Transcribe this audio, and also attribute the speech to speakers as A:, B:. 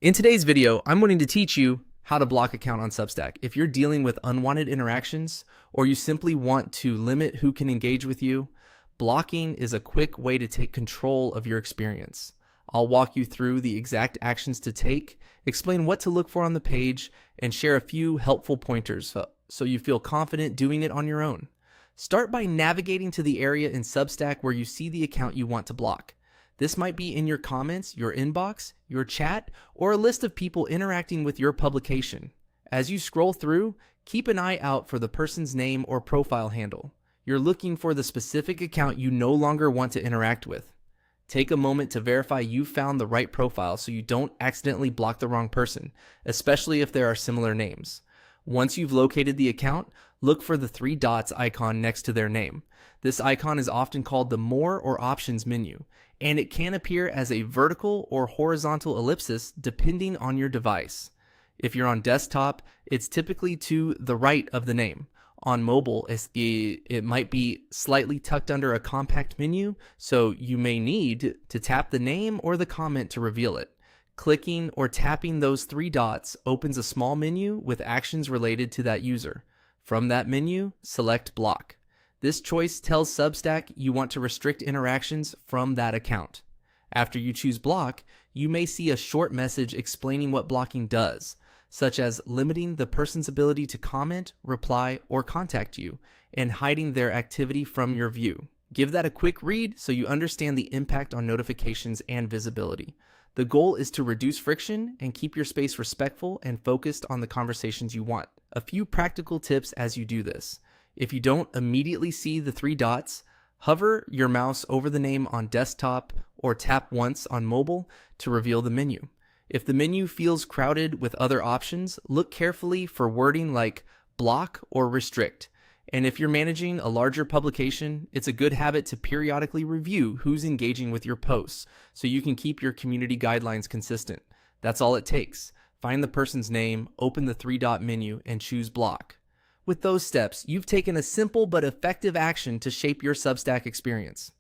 A: In today's video, I'm going to teach you how to block account on Substack. If you're dealing with unwanted interactions or you simply want to limit who can engage with you, blocking is a quick way to take control of your experience. I'll walk you through the exact actions to take, explain what to look for on the page, and share a few helpful pointers so you feel confident doing it on your own. Start by navigating to the area in Substack where you see the account you want to block. This might be in your comments, your inbox, your chat, or a list of people interacting with your publication. As you scroll through, keep an eye out for the person's name or profile handle. You're looking for the specific account you no longer want to interact with. Take a moment to verify you've found the right profile so you don't accidentally block the wrong person, especially if there are similar names. Once you've located the account, look for the three dots icon next to their name. This icon is often called the More or Options menu, and it can appear as a vertical or horizontal ellipsis depending on your device. If you're on desktop, it's typically to the right of the name. On mobile, it might be slightly tucked under a compact menu, so you may need to tap the name or the comment to reveal it. Clicking or tapping those three dots opens a small menu with actions related to that user. From that menu, select Block. This choice tells Substack you want to restrict interactions from that account. After you choose Block, you may see a short message explaining what blocking does, such as limiting the person's ability to comment, reply, or contact you, and hiding their activity from your view. Give that a quick read so you understand the impact on notifications and visibility. The goal is to reduce friction and keep your space respectful and focused on the conversations you want. A few practical tips as you do this. If you don't immediately see the three dots, hover your mouse over the name on desktop or tap once on mobile to reveal the menu. If the menu feels crowded with other options, look carefully for wording like block or restrict. And if you're managing a larger publication, it's a good habit to periodically review who's engaging with your posts so you can keep your community guidelines consistent. That's all it takes. Find the person's name, open the three-dot menu, and choose block. With those steps, you've taken a simple but effective action to shape your Substack experience.